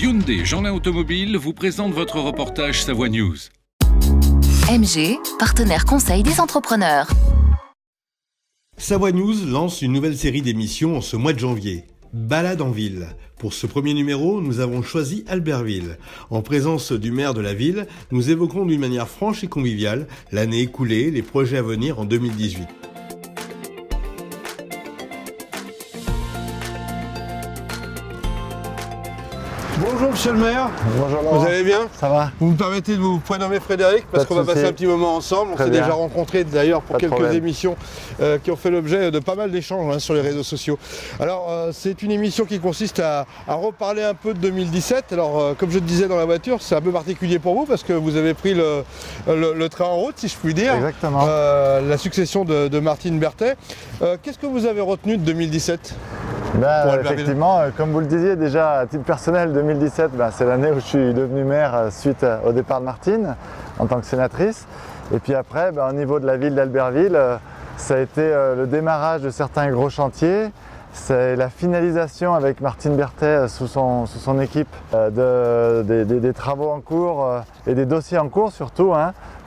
Hyundai Jeanlin Automobile vous présente votre reportage Savoie News. MG, partenaire conseil des entrepreneurs. Savoie News lance une nouvelle série d'émissions en ce mois de janvier. Balade en ville. Pour ce premier numéro, nous avons choisi Albertville. En présence du maire de la ville, nous évoquerons d'une manière franche et conviviale l'année écoulée, les projets à venir en 2018. Bonjour monsieur le maire. Bonjour Laurent. Vous allez bien? Ça va? Vous me permettez de vous prénommer Frédéric parce qu'on va passer un petit moment ensemble. On s'est déjà rencontrés d'ailleurs pour quelques émissions qui ont fait l'objet de pas mal d'échanges sur les réseaux sociaux. Alors c'est une émission qui consiste à reparler un peu de 2017. Alors comme je te disais dans la voiture, c'est un peu particulier pour vous parce que vous avez pris le train en route si je puis dire. Exactement. La succession de Martine Berthet. Qu'est-ce que vous avez retenu de 2017? Effectivement, comme vous le disiez déjà à titre personnel, 2017, c'est l'année où je suis devenu maire suite au départ de Martine en tant que sénatrice. Et puis après, au niveau de la ville d'Albertville, ça a été le démarrage de certains gros chantiers. C'est la finalisation avec Martine Berthet sous son équipe des travaux en cours et des dossiers en cours surtout,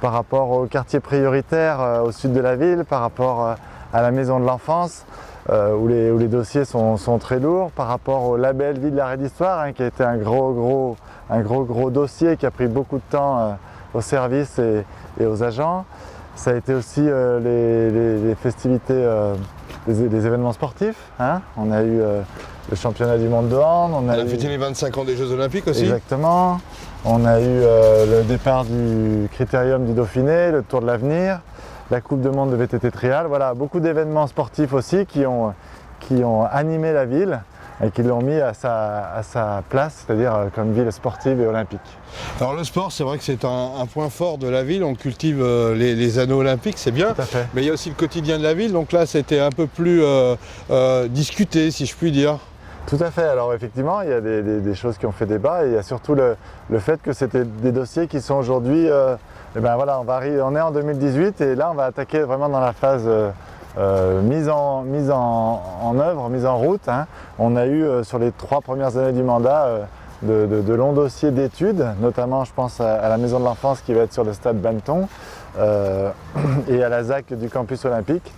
par rapport aux quartiers prioritaires au sud de la ville, par rapport à la maison de l'enfance. Où les dossiers sont très lourds par rapport au label Vie de l'art et d'histoire, qui a été un gros dossier qui a pris beaucoup de temps aux services et aux agents. Ça a été aussi les festivités, des événements sportifs. On a eu le championnat du monde de hand. On a fêté les 25 ans des Jeux Olympiques aussi. Exactement. On a eu le départ du Critérium du Dauphiné, le Tour de l'Avenir. La Coupe de Monde de VTT Trial, voilà, beaucoup d'événements sportifs aussi qui ont animé la ville et qui l'ont mis à sa place, c'est-à-dire comme ville sportive et olympique. Alors le sport, c'est vrai que c'est un point fort de la ville, on cultive les anneaux olympiques, c'est bien, mais il y a aussi le quotidien de la ville, donc là c'était un peu plus discuté si je puis dire. Tout à fait, alors effectivement il y a des choses qui ont fait débat et il y a surtout le fait que c'était des dossiers qui sont aujourd'hui, on est en 2018 et là on va attaquer vraiment dans la phase mise en œuvre, mise en route. On a eu sur les 3 premières années du mandat de longs dossiers d'études, notamment je pense à la maison de l'enfance qui va être sur le stade Banneton et à la ZAC du campus olympique,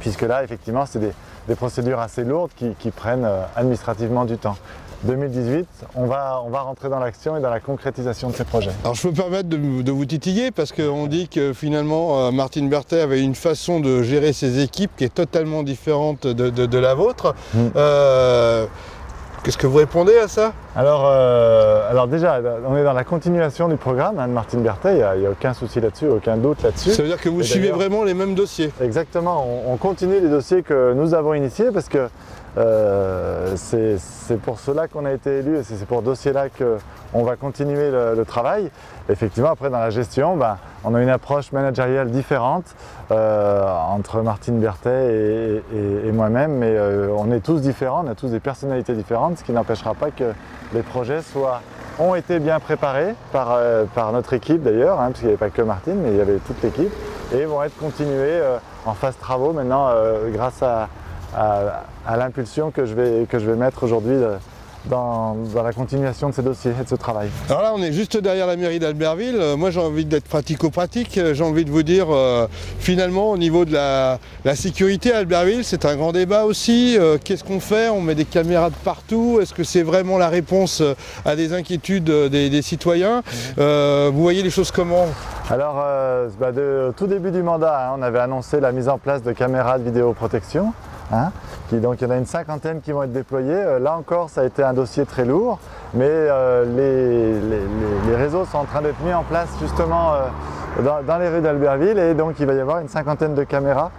puisque là effectivement c'est des procédures assez lourdes qui prennent administrativement du temps. 2018, on va rentrer dans l'action et dans la concrétisation de ces projets. Alors je peux me permettre de vous titiller parce qu'on dit que finalement Martine Berthet avait une façon de gérer ses équipes qui est totalement différente de la vôtre. Qu'est-ce que vous répondez à ça? Alors déjà, on est dans la continuation du programme de Martine Berthet, il n'y a aucun souci là-dessus, aucun doute là-dessus. Ça veut dire que vous suivez vraiment les mêmes dossiers? Exactement, on continue les dossiers que nous avons initiés parce que c'est pour cela qu'on a été élu et c'est pour ce dossier-là qu'on va continuer le travail. Effectivement, après dans la gestion, on a une approche managériale différente entre Martine Berthet et moi-même, mais on est tous différents, on a tous des personnalités différentes, ce qui n'empêchera pas que les projets ont été bien préparés par notre équipe d'ailleurs, parce qu'il n'y avait pas que Martine, mais il y avait toute l'équipe, et vont être continués en phase travaux maintenant grâce à l'impulsion que je vais mettre aujourd'hui dans la continuation de ces dossiers et de ce travail. Alors là on est juste derrière la mairie d'Albertville, moi j'ai envie d'être pratico-pratique, j'ai envie de vous dire finalement au niveau de la sécurité à Albertville c'est un grand débat aussi, qu'est-ce qu'on fait? On met des caméras de partout, est-ce que c'est vraiment la réponse à des inquiétudes des citoyens? Vous voyez les choses comment? Alors au tout début du mandat, on avait annoncé la mise en place de caméras de vidéoprotection. Donc il y en a une 50aine qui vont être déployées. Là encore, ça a été un dossier très lourd, mais les réseaux sont en train d'être mis en place justement dans les rues d'Albertville et donc il va y avoir une 50aine de caméras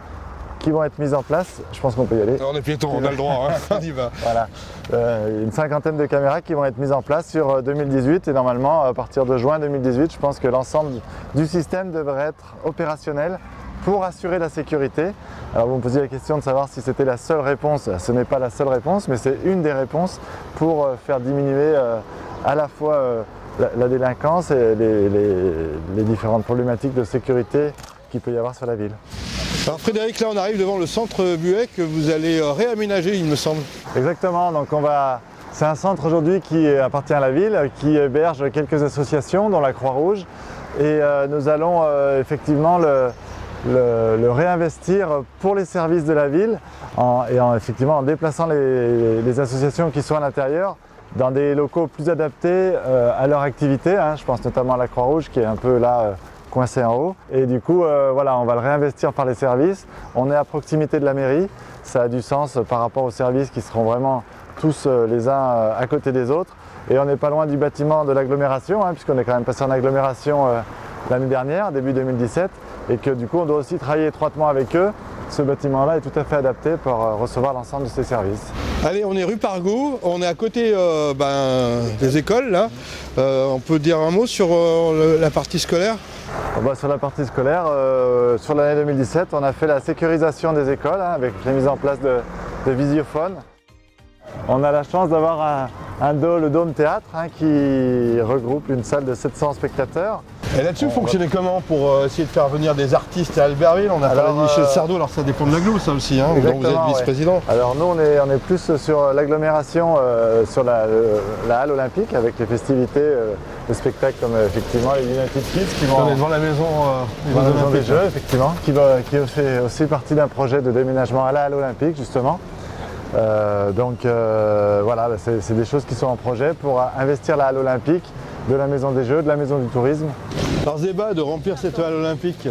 qui vont être mises en place. Je pense qu'on peut y aller. On est piéton, on a le droit, on y va. Voilà, une 50aine de caméras qui vont être mises en place sur 2018 et normalement à partir de juin 2018, je pense que l'ensemble du système devrait être opérationnel pour assurer la sécurité. Alors vous me posiez la question de savoir si c'était la seule réponse. Ce n'est pas la seule réponse, mais c'est une des réponses pour faire diminuer à la fois la délinquance et les différentes problématiques de sécurité qu'il peut y avoir sur la ville. Alors Frédéric, là on arrive devant le centre Buet que vous allez réaménager il me semble. Exactement, donc on va C'est un centre aujourd'hui qui appartient à la ville, qui héberge quelques associations, dont la Croix-Rouge. Et nous allons effectivement le réinvestir pour les services de la ville effectivement en déplaçant les associations qui sont à l'intérieur dans des locaux plus adaptés à leur activité. Je pense notamment à la Croix-Rouge qui est un peu là coincée en haut. Et du coup, voilà, on va le réinvestir par les services. On est à proximité de la mairie. Ça a du sens par rapport aux services qui seront vraiment tous les uns à côté des autres. Et on n'est pas loin du bâtiment de l'agglomération, puisqu'on est quand même passé en agglomération l'année dernière, début 2017, et que du coup on doit aussi travailler étroitement avec eux. Ce bâtiment-là est tout à fait adapté pour recevoir l'ensemble de ces services. Allez, on est rue Pargou, on est à côté des écoles là. On peut dire un mot sur la partie scolaire? Sur la partie scolaire, sur l'année 2017, on a fait la sécurisation des écoles avec la mise en place de visiophones. On a la chance d'avoir le Dôme Théâtre qui regroupe une salle de 700 spectateurs. Et là-dessus, vous fonctionnez comment pour essayer de faire venir des artistes à Albertville? On a parlé de Michel Sardou, alors ça dépend de l'agglo ça aussi, dont vous êtes vice-président. Ouais. Alors nous on est plus sur l'agglomération, sur la halle olympique avec les festivités, de spectacles comme effectivement les United Kids qui vont... On est devant la maison, des Jeux, effectivement, qui fait aussi partie d'un projet de déménagement à la halle olympique justement. Voilà, c'est des choses qui sont en projet pour investir la halle olympique, de la maison des Jeux, de la maison du tourisme. Alors ce débat de remplir cette halle olympique,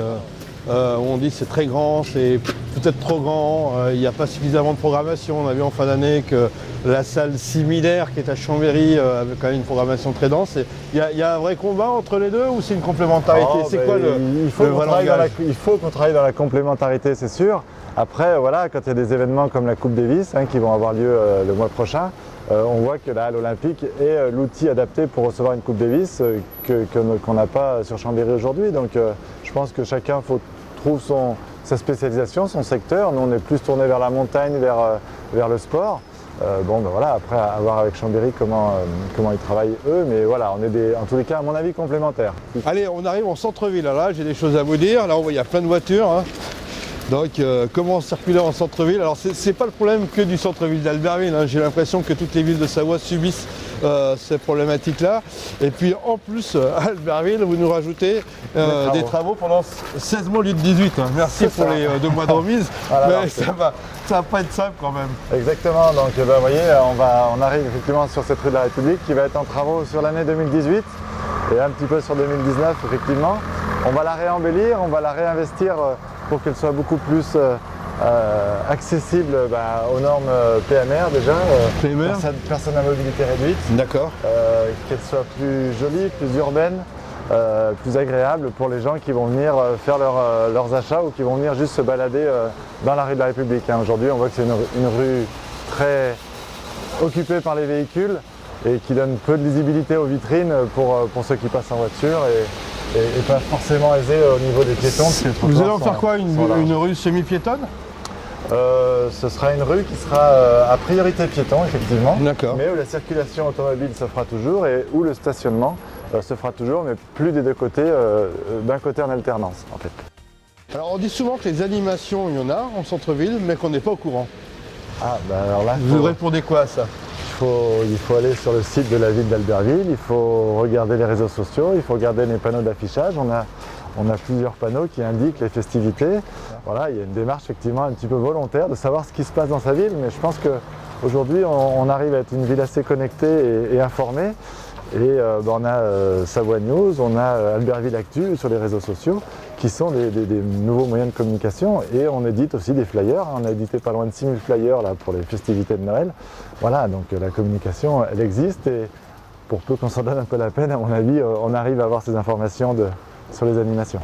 on dit c'est très grand, c'est peut-être trop grand, il n'y a pas suffisamment de programmation. On a vu en fin d'année que la salle similaire qui est à Chambéry avait quand même une programmation très dense. Il y a un vrai combat entre les deux ou c'est une complémentarité? C'est quoi il faut qu'on travaille dans la complémentarité, c'est sûr. Après, voilà, quand il y a des événements comme la Coupe Davis qui vont avoir lieu le mois prochain, on voit que la halle olympique est l'outil adapté pour recevoir une Coupe Davis qu'on n'a pas sur Chambéry aujourd'hui. Donc je pense que chacun trouve sa spécialisation, son secteur. Nous, on est plus tourné vers la montagne, vers le sport. Voilà, après, à voir avec Chambéry comment ils travaillent eux, mais voilà, on est en tous les cas, à mon avis, complémentaires. Allez, on arrive en centre-ville. Là, j'ai des choses à vous dire. Là, on voit, il y a plein de voitures. Donc comment circuler en centre-ville? Alors c'est pas le problème que du centre-ville d'Albertville, j'ai l'impression que toutes les villes de Savoie subissent ces problématiques-là. Et puis en plus, à Albertville, vous nous rajoutez des travaux pendant 16 mois au lieu de 18. Merci pour les 2 mois de remise, mais ça va pas être simple quand même. Exactement, donc vous voyez, on arrive effectivement sur cette rue de la République qui va être en travaux sur l'année 2018 et un petit peu sur 2019 effectivement. On va la réembellir, on va la réinvestir pour qu'elle soit beaucoup plus accessible aux normes PMR déjà, personnes à mobilité réduite. D'accord. Qu'elle soit plus jolie, plus urbaine, plus agréable pour les gens qui vont venir faire leurs achats ou qui vont venir juste se balader dans la rue de la République. Aujourd'hui, on voit que c'est une rue très occupée par les véhicules et qui donne peu de lisibilité aux vitrines pour ceux qui passent en voiture. Et pas forcément aisé au niveau des piétons. Vous allez en faire quoi, une rue semi-piétonne? Ce sera une rue qui sera à priorité piéton, effectivement, mais où la circulation automobile se fera toujours et où le stationnement se fera toujours, mais plus des deux côtés, d'un côté en alternance en fait. Alors on dit souvent que les animations, il y en a en centre-ville, mais qu'on n'est pas au courant. Alors là, vous répondez quoi à ça? Il faut aller sur le site de la ville d'Albertville, il faut regarder les réseaux sociaux, il faut regarder les panneaux d'affichage. On a plusieurs panneaux qui indiquent les festivités. Voilà, il y a une démarche effectivement un petit peu volontaire de savoir ce qui se passe dans sa ville, mais je pense qu'aujourd'hui on arrive à être une ville assez connectée et informée. Et on a Savoie News, on a Albertville Actu sur les réseaux sociaux qui sont des nouveaux moyens de communication et on édite aussi des flyers. On a édité pas loin de 6000 flyers là, pour les festivités de Noël. Voilà, donc la communication elle existe et pour peu qu'on s'en donne un peu la peine, à mon avis, on arrive à avoir ces informations sur les animations.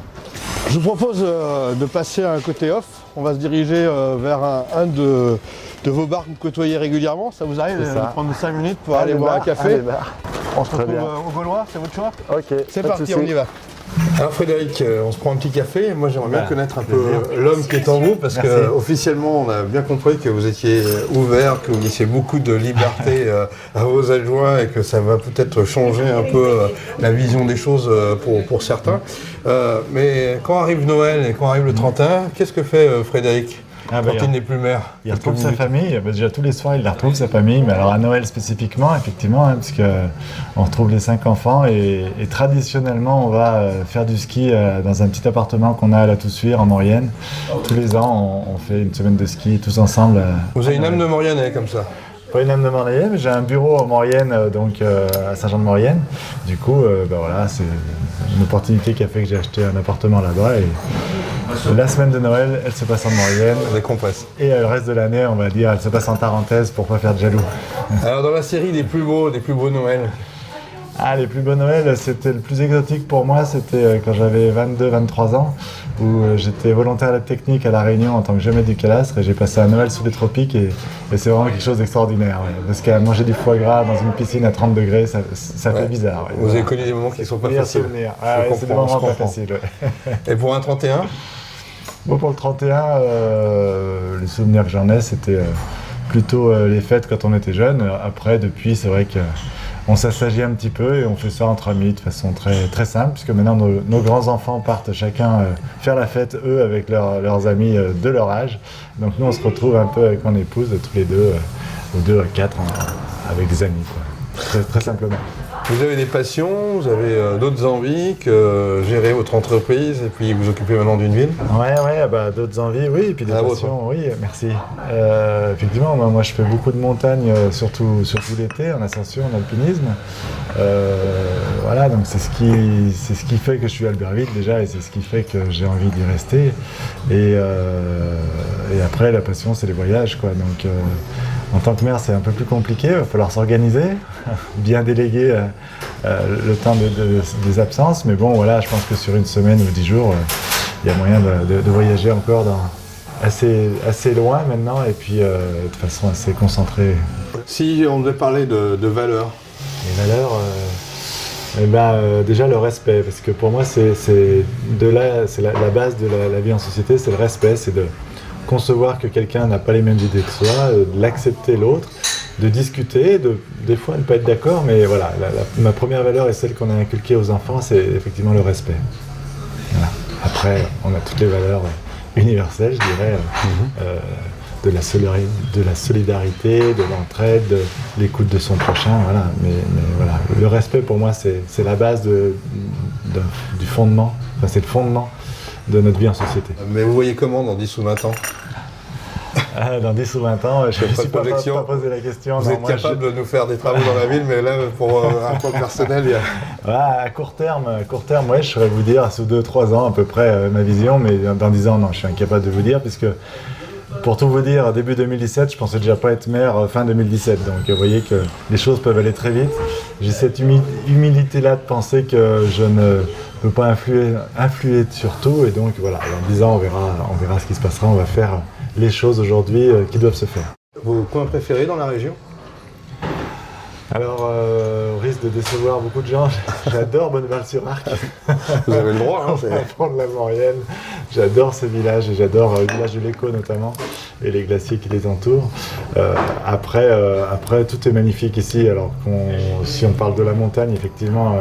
Je vous propose de passer à un côté off. On va se diriger vers un de vos bars que vous côtoyez régulièrement. Ça vous arrive de prendre 5 minutes pour aller boire un café? On se retrouve au Gaulois, c'est votre choix? Ok. C'est parti, on y va. Alors Frédéric, on se prend un petit café. Moi j'aimerais bien connaître un peu l'homme qui est en vous parce qu'officiellement on a bien compris que vous étiez ouvert, que vous laissiez beaucoup de liberté à vos adjoints et que ça va peut-être changer un peu la vision des choses pour certains. Mais quand arrive Noël et quand arrive le 31, qu'est-ce que fait Frédéric? quand il n'est plus maire. Il retrouve sa famille, déjà tous les soirs il retrouve sa famille, mais alors à Noël spécifiquement, effectivement, parce qu'on retrouve les 5 enfants et traditionnellement on va faire du ski dans un petit appartement qu'on a à la Toussuire en Maurienne. Tous les ans on fait une semaine de ski tous ensemble. Vous avez une âme de Mauriennais comme ça? Pas une âme de Maurienne, mais j'ai un bureau en Maurienne, donc à Saint-Jean-de-Maurienne. Du coup, voilà, c'est une opportunité qui a fait que j'ai acheté un appartement là-bas. Et la semaine de Noël, elle se passe en Maurienne. Décompresse. Et le reste de l'année, on va dire, elle se passe en Tarentaise pour pas faire de jaloux. Alors dans la série des plus beaux Noëls. Ah, les plus beaux Noëls, c'était le plus exotique pour moi, c'était quand j'avais 22-23 ans, où j'étais volontaire à la technique à La Réunion en tant que géomètre du cadastre et j'ai passé un Noël sous les tropiques et c'est vraiment quelque chose d'extraordinaire. Ouais. Parce qu'à manger du foie gras dans une piscine à 30 degrés, ça fait bizarre. Ouais. Vous avez connu des moments qui ne sont pas faciles. C'est des moments pas faciles. Ouais. Et pour un 31 ? Bon, pour le 31, les souvenirs que j'en ai, c'était plutôt les fêtes quand on était jeune. Après, depuis, c'est vrai qu'on s'assagit un petit peu et on fait ça entre amis de façon très, très simple, puisque maintenant nos grands-enfants partent chacun faire la fête, eux, avec leurs amis de leur âge. Donc nous, on se retrouve un peu avec mon épouse, tous les deux, ou 2 à 4, avec des amis, quoi. Très, très simplement. Vous avez des passions, vous avez d'autres envies que gérer votre entreprise et puis vous occupez maintenant d'une ville? Ouais, d'autres envies, oui, et puis des passions, oui, merci. Effectivement, moi je fais beaucoup de montagnes, surtout l'été, en ascension, en alpinisme. Voilà, donc c'est ce qui fait que je suis à Albertville déjà, et c'est ce qui fait que j'ai envie d'y rester. Et après, la passion, c'est les voyages, quoi. Donc, en tant que maire, c'est un peu plus compliqué, il va falloir s'organiser, bien déléguer le temps des absences, mais bon, voilà, je pense que sur une semaine ou 10 jours, il y a moyen de voyager encore assez loin maintenant, et puis de façon assez concentrée. Si on devait parler de valeurs. Les valeurs, déjà le respect, parce que pour moi, c'est la base de la vie en société, c'est le respect, c'est de concevoir que quelqu'un n'a pas les mêmes idées que soi, de l'accepter l'autre, de discuter, des fois ne pas être d'accord, mais voilà, ma première valeur et celle qu'on a inculquée aux enfants, c'est effectivement le respect. Voilà. Après, on a toutes les valeurs universelles, je dirais, de la solidarité, de l'entraide, de l'écoute de son prochain, voilà. Mais voilà, le respect pour moi, c'est la base du fondement, enfin c'est le fondement de notre vie en société. Mais vous voyez comment dans 10 ou 20 ans? Dans 10 ou 20 ans, je ne me suis pas posé la question. Vous êtes capable de nous faire des travaux dans la ville, mais là, pour un point personnel, il y a... Voilà, à court terme, ouais, je saurais vous dire, sous 2-3 ans à peu près, ma vision, mais dans 10 ans, non, je suis incapable de vous dire, puisque, pour tout vous dire, début 2017, je pensais déjà pas être maire fin 2017, donc vous voyez que les choses peuvent aller très vite. J'ai cette humilité-là de penser que je ne peux pas influer sur tout, et donc voilà, dans 10 ans, on verra ce qui se passera, on va faire les choses aujourd'hui qui doivent se faire. Vos coins préférés dans la région? Alors, au risque de décevoir beaucoup de gens, j'adore Bonneval-sur-Arc. Vous avez le droit, hein, c'est au fond de la Maurienne. J'adore ce village et j'adore le village de l'Écho notamment et les glaciers qui les entourent. Après, tout est magnifique ici. Alors, si on parle de la montagne, effectivement,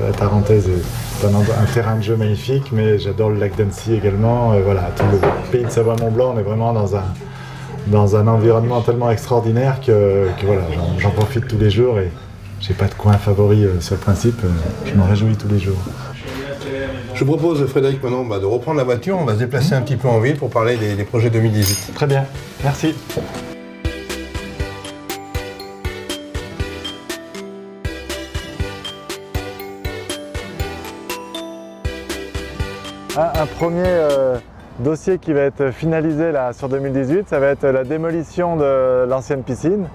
la Tarentaise est un terrain de jeu magnifique, mais j'adore le lac d'Annecy également. Voilà, tout le pays de Savoie-Mont-Blanc, on est vraiment dans un environnement tellement extraordinaire que voilà, j'en profite tous les jours et j'ai pas de coin favori sur le principe, je m'en réjouis tous les jours. Je vous propose, Frédéric, maintenant de reprendre la voiture, on va se déplacer un petit peu en ville pour parler des projets 2018. Très bien, merci. Un premier dossier qui va être finalisé là, sur 2018, ça va être la démolition de l'ancienne piscine,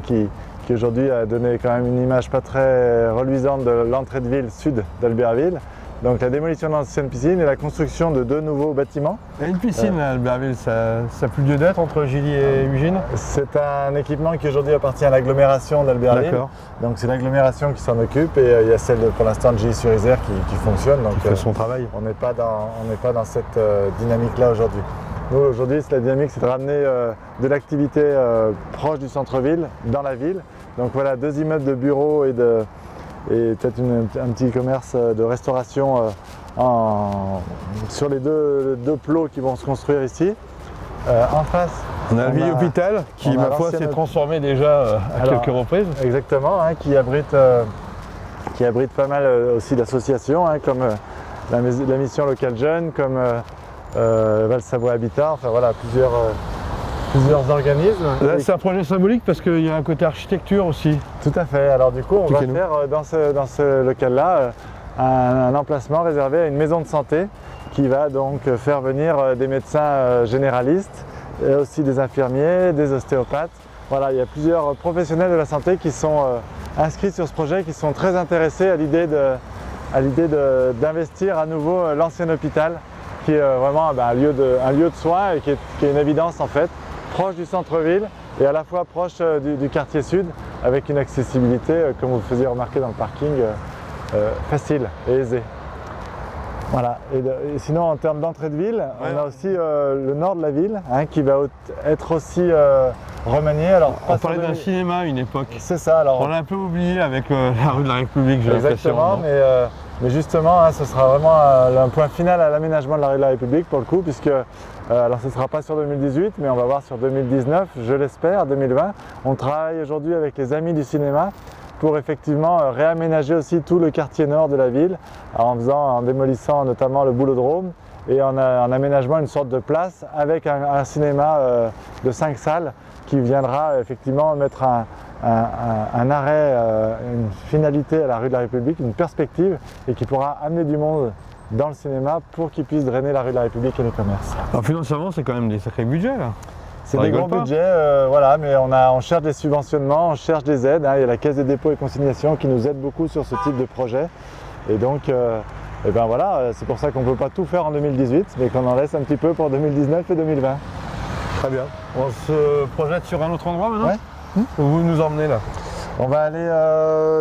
qui aujourd'hui a donné quand même une image pas très reluisante de l'entrée de ville sud d'Albertville. Donc la démolition de l'ancienne piscine et la construction de 2 nouveaux bâtiments. Il y a une piscine à Albertville, ça a plus lieu d'être entre Gilly et Ugine? C'est un équipement qui aujourd'hui appartient à l'agglomération d'Albertville. Donc c'est l'agglomération qui s'en occupe et il y a celle pour l'instant de Gilly-sur-Isère qui fonctionne. Donc, qui fait son travail. On n'est pas dans cette dynamique-là aujourd'hui. Nous aujourd'hui, la dynamique, c'est de ramener de l'activité proche du centre-ville, dans la ville. Donc voilà, 2 immeubles de bureaux et peut-être un petit commerce de restauration sur les deux plots qui vont se construire ici. En face, on a le vieil hôpital qui, ma foi, s'est transformé déjà à quelques reprises. Exactement, hein, qui abrite pas mal aussi d'associations, hein, comme la mission locale jeune, comme Val-Savoie Habitat, enfin voilà, plusieurs organismes. Là, c'est un projet symbolique parce qu'il y a un côté architecture aussi. Tout à fait. Alors du coup, on va faire dans ce local-là un emplacement réservé à une maison de santé qui va donc faire venir des médecins généralistes, et aussi des infirmiers, des ostéopathes. Voilà, il y a plusieurs professionnels de la santé qui sont inscrits sur ce projet, qui sont très intéressés à l'idée d'investir à nouveau l'ancien hôpital, qui est vraiment un lieu de soins et qui est une évidence en fait, proche du centre-ville et à la fois proche du quartier sud, avec une accessibilité, comme vous faisiez remarquer dans le parking, facile et aisée. Voilà. Et sinon, en termes d'entrée de ville, on a aussi le nord de la ville, hein, qui va être aussi remanié. Alors, on parlait d'un cinéma à une époque. C'est ça. Alors, on l'a un peu oublié avec la rue de la République, j'ai l'impression. Exactement, mais justement, hein, ce sera vraiment un point final à l'aménagement de la rue de la République pour le coup, puisque alors ce ne sera pas sur 2018, mais on va voir sur 2019, je l'espère, 2020. On travaille aujourd'hui avec les Amis du cinéma pour effectivement réaménager aussi tout le quartier nord de la ville en démolissant notamment le Boulodrome et en aménageant une sorte de place avec un cinéma de 5 salles qui viendra effectivement mettre un arrêt, une finalité à la rue de la République, une perspective et qui pourra amener du monde dans le cinéma pour qu'il puisse drainer la rue de la République et les commerces. Alors financièrement, c'est quand même des sacrés budgets là. C'est des gros budgets, voilà, mais on cherche des subventionnements, on cherche des aides. Hein. Il y a la Caisse des dépôts et consignations qui nous aide beaucoup sur ce type de projet. Et donc, et ben voilà, c'est pour ça qu'on ne peut pas tout faire en 2018, mais qu'on en laisse un petit peu pour 2019 et 2020. Très bien. On se projette sur un autre endroit maintenant ? Ouais. Où vous nous emmenez là ? On va aller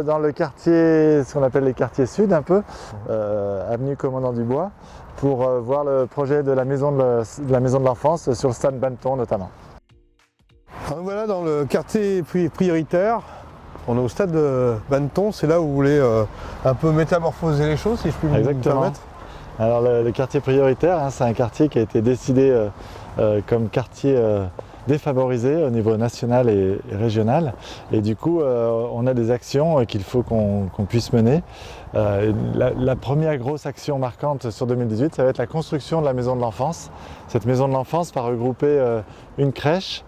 dans le quartier, ce qu'on appelle les quartiers sud un peu, avenue Commandant Dubois, pour voir le projet de la maison de l'enfance sur le stade Banneton notamment. Alors voilà, dans le quartier prioritaire, on est au stade de Banneton, c'est là où vous voulez un peu métamorphoser les choses, si je puis me permettre. Alors le quartier prioritaire, hein, c'est un quartier qui a été décidé comme quartier défavorisé au niveau national et régional. Et du coup, on a des actions qu'il faut qu'on puisse mener. La première grosse action marquante sur 2018, ça va être la construction de la maison de l'enfance. Cette maison de l'enfance va regrouper une crèche,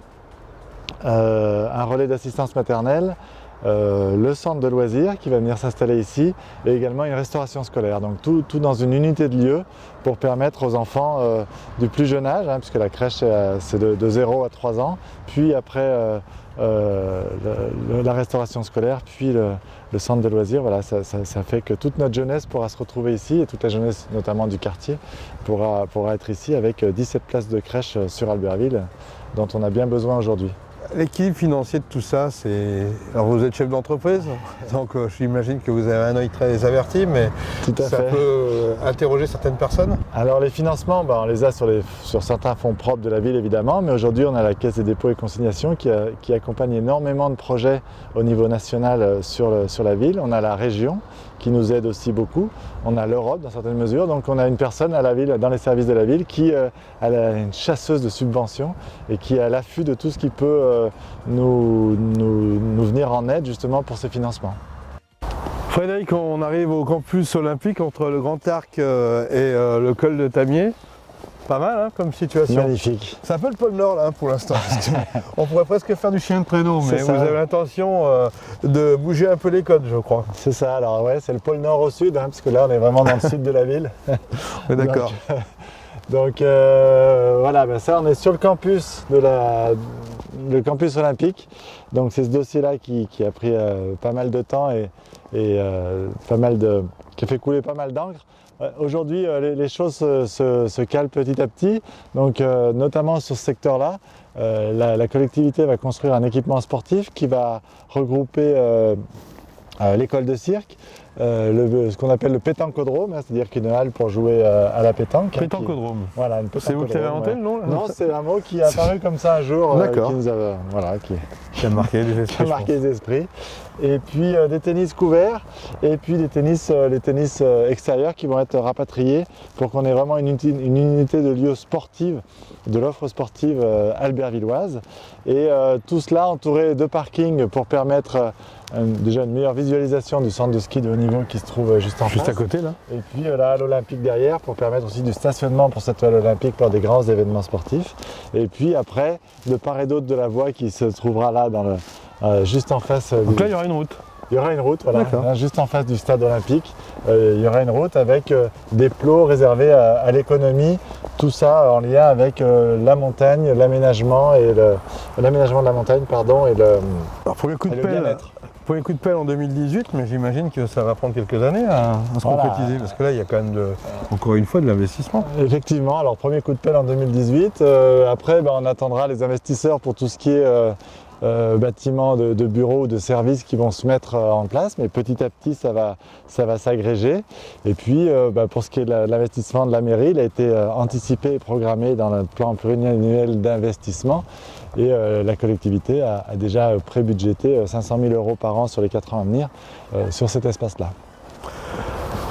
un relais d'assistance maternelle, le centre de loisirs qui va venir s'installer ici et également une restauration scolaire. Donc tout dans une unité de lieu pour permettre aux enfants du plus jeune âge, hein, puisque la crèche c'est de 0 à 3 ans, puis après la restauration scolaire, puis le centre de loisirs. Voilà, ça fait que toute notre jeunesse pourra se retrouver ici et toute la jeunesse notamment du quartier pourra être ici avec 17 places de crèche sur Albertville dont on a bien besoin aujourd'hui. L'équilibre financier de tout ça, c'est... Alors vous êtes chef d'entreprise, donc j'imagine que vous avez un œil très averti, mais ça peut interroger certaines personnes. Alors les financements, on les a sur certains fonds propres de la ville évidemment, mais aujourd'hui on a la Caisse des dépôts et consignations qui accompagne énormément de projets au niveau national sur la ville. On a la région qui nous aide aussi beaucoup. On a l'Europe dans certaines mesures, donc on a une personne à la ville, dans les services de la ville, qui est une chasseuse de subventions et qui est à l'affût de tout ce qui peut nous venir en aide justement pour ces financements. Frédéric, on arrive au campus olympique entre le Grand Arc et le col de Tamier. Pas mal hein, comme situation. Magnifique. C'est un peu le pôle Nord là pour l'instant. On pourrait presque faire du chien de traîneau, mais vous avez l'intention de bouger un peu les côtes, je crois. C'est ça, alors ouais, c'est le pôle Nord au sud, hein, parce que là on est vraiment dans le sud de la ville. D'accord. Donc voilà, ça on est sur le campus le campus olympique. Donc c'est ce dossier-là qui a pris pas mal de temps et qui a fait couler pas mal d'encre. Aujourd'hui, les choses se calent petit à petit, donc notamment sur ce secteur-là, la collectivité va construire un équipement sportif qui va regrouper l'école de cirque, ce qu'on appelle le pétanquodrome, hein, c'est-à-dire qu'une halle pour jouer à la pétanque. Pétanquodrome. Voilà, une C'est vous qui avez inventé le nom là? Non, c'est un mot qui est apparu comme ça un jour, qui nous a, Qui a marqué les esprits. qui a marqué les esprits. Et puis des tennis couverts, et puis les tennis extérieurs qui vont être rapatriés pour qu'on ait vraiment une unité de lieu sportive, de l'offre sportive albervilloise. Et tout cela entouré de parkings pour permettre déjà une meilleure visualisation du centre de ski de haut niveau qui se trouve juste en face. Juste à côté là. Et puis la halle olympique derrière pour permettre aussi du stationnement pour cette halle olympique lors des grands événements sportifs. Et puis après, de part et d'autre de la voie qui se trouvera là dans juste en face. Donc là, il y aura une route. Il y aura une route, voilà, D'accord. là, juste en face du stade olympique. Il y aura une route avec des plots réservés à l'économie. Tout ça en lien avec la montagne, l'aménagement et l'aménagement de la montagne, pardon, et le Premier coup de le pelle. bien-être. Premier coup de pelle en 2018, mais j'imagine que ça va prendre quelques années à se Voilà. concrétiser, parce que là, il y a quand même, encore une fois, de l'investissement. Effectivement, alors premier coup de pelle en 2018. Après, on attendra les investisseurs pour tout ce qui est bâtiments de bureaux ou de services qui vont se mettre en place, mais petit à petit ça va s'agréger. Et puis pour ce qui est de l'investissement de la mairie, il a été anticipé et programmé dans le plan pluriannuel d'investissement et la collectivité a déjà pré-budgété 500 000 € par an sur les 4 ans à venir sur cet espace-là.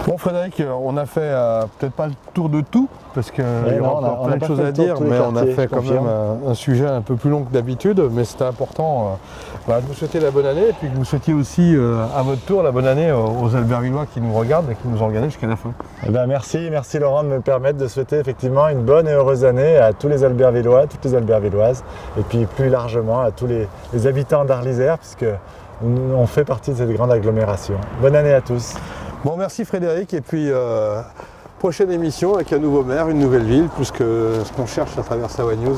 Bon Frédéric, on a fait peut-être pas le tour de tout, parce qu'il y aura encore plein de choses à dire, mais on a fait quand même un sujet un peu plus long que d'habitude, mais c'était important de vous souhaiter la bonne année, et puis que vous souhaitiez aussi à votre tour la bonne année aux Albervillois qui nous regardent et qui nous ont regardés jusqu'à la fin. Eh bien, merci Laurent de me permettre de souhaiter effectivement une bonne et heureuse année à tous les Albervillois, toutes les Albervilloises, et puis plus largement à tous les habitants d'Arlisère, puisque on fait partie de cette grande agglomération. Bonne année à tous. Bon, merci Frédéric, et puis prochaine émission avec un nouveau maire, une nouvelle ville, puisque ce qu'on cherche à travers Savoie News,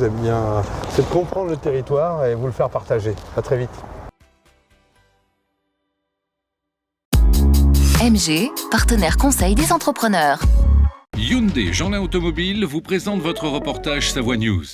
c'est de comprendre le territoire et vous le faire partager. À très vite. MG, partenaire conseil des entrepreneurs. Hyundai Jeanlin Automobile vous présente votre reportage Savoie News.